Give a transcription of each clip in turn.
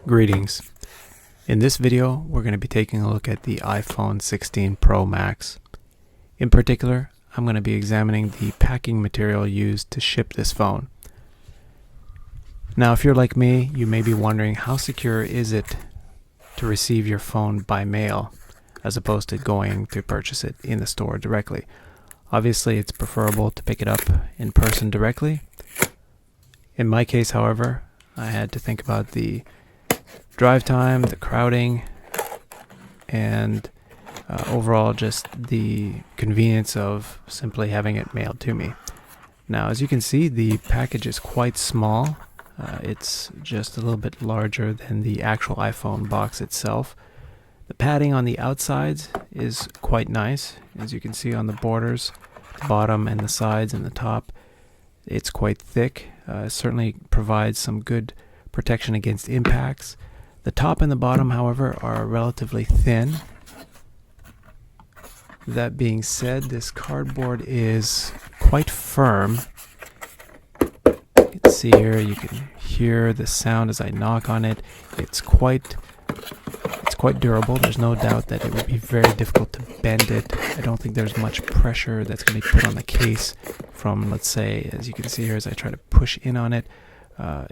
Greetings. In this video, we're going to be taking a look at the iPhone 16 Pro Max. In particular, I'm going to be examining the packing material used to ship this phone. Now, if you're like me, you may be wondering how secure is it to receive your phone by mail as opposed to going to purchase it in the store directly. Obviously, it's preferable to pick it up in person directly. In my case, however, I had to think about the drive time, the crowding, and overall just the convenience of simply having it mailed to me. Now, as you can see, the package is quite small. It's just a little bit larger than the actual iPhone box itself. The padding on the outsides is quite nice. As you can see on the borders, the bottom and the sides and the top, it's quite thick. Certainly provides some good protection against impacts. The top and the bottom, however, are relatively thin. That being said, this cardboard is quite firm. You can see here, you can hear the sound as I knock on it. It's quite durable. There's no doubt that it would be very difficult to bend it. I don't think there's much pressure that's going to be put on the case from, let's say, as you can see here as I try to push in on it.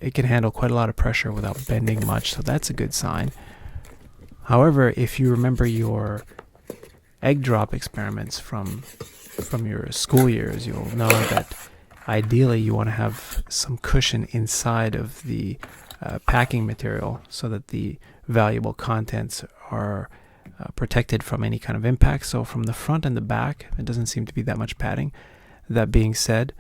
It can handle quite a lot of pressure without bending much, so that's a good sign. However, if you remember your egg drop experiments from your school years, you'll know that ideally you want to have some cushion inside of the packing material so that the valuable contents are protected from any kind of impact. So from the front and the back, it doesn't seem to be that much padding. That being said,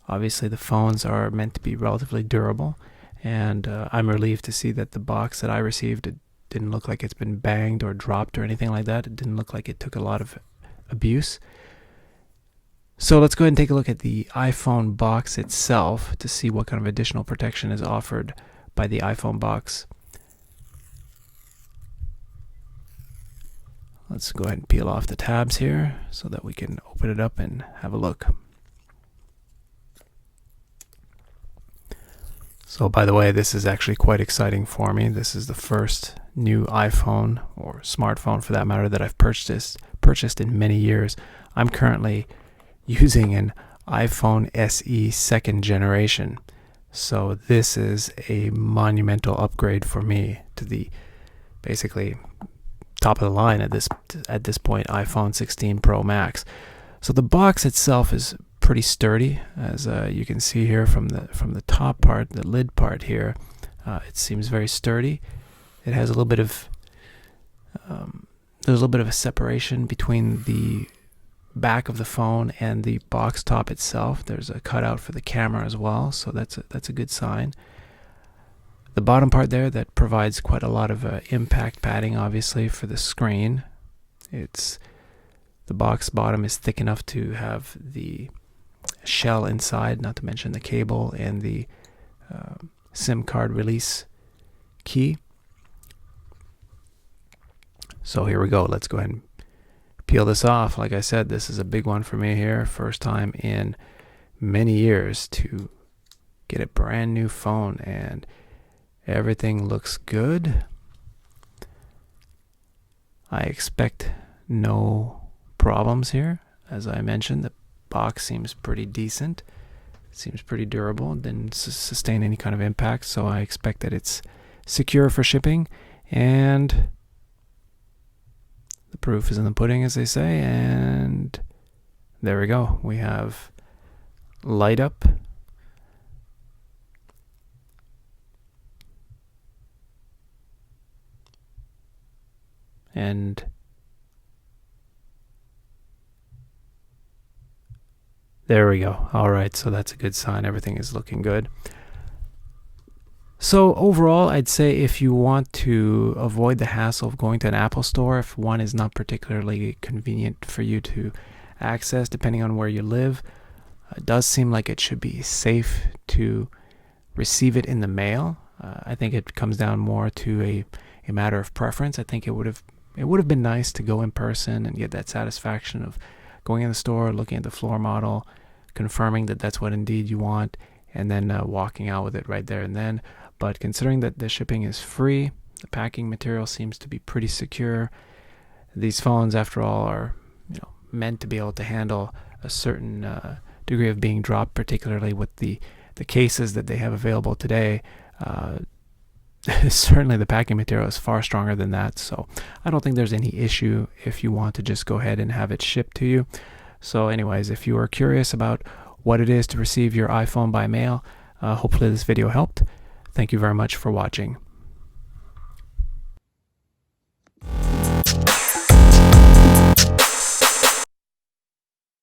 obviously the phones are meant to be relatively durable, and I'm relieved to see that the box that I received, it didn't look like it's been banged or dropped or anything like that. It didn't look like it took a lot of abuse. So let's go ahead and take a look at the iPhone box itself to see what kind of additional protection is offered by the iPhone box. Let's go ahead and peel off the tabs here so that we can open it up and have a look. So by the way, this is actually quite exciting for me. This is the first new iPhone, or smartphone for that matter, that I've purchased in many years. I'm currently using an iPhone SE second generation. So this is a monumental upgrade for me to the basically top of the line at this point, iPhone 16 Pro Max. So the box itself is pretty sturdy, as you can see here from the top part, the lid part here. It seems very sturdy. It has a little bit of there's a little bit of a separation between the back of the phone and the box top itself. There's a cutout for the camera as well, so that's a good sign. The bottom part there, that provides quite a lot of impact padding, obviously, for the screen. The box bottom is thick enough to have the shell inside, not to mention the cable and the SIM card release key. So here we go. Let's go ahead and peel this off. Like I said, this is a big one for me here. First time in many years to get a brand new phone, and everything looks good. I expect no problems here. As I mentioned, the box seems pretty decent. It seems pretty durable. It didn't sustain any kind of impact, so I expect that it's secure for shipping. And the proof is in the pudding, as they say. And there we go. We have light up. And there we go. All right, so that's a good sign. Everything is looking good. So overall, I'd say if you want to avoid the hassle of going to an Apple store, if one is not particularly convenient for you to access, depending on where you live, it does seem like it should be safe to receive it in the mail. I think it comes down more to a matter of preference. I think it would have been nice to go in person and get that satisfaction of going in the store, looking at the floor model, confirming that that's what indeed you want, and then walking out with it right there and then. But considering that the shipping is free, The packing material seems to be pretty secure. These phones, after all, are meant to be able to handle a certain degree of being dropped, particularly with the cases that they have available today. Certainly the packing material is far stronger than that, so I don't think there's any issue if you want to just go ahead and have it shipped to you. So anyways, if you are curious about what it is to receive your iPhone by mail, hopefully this video helped. Thank you very much for watching.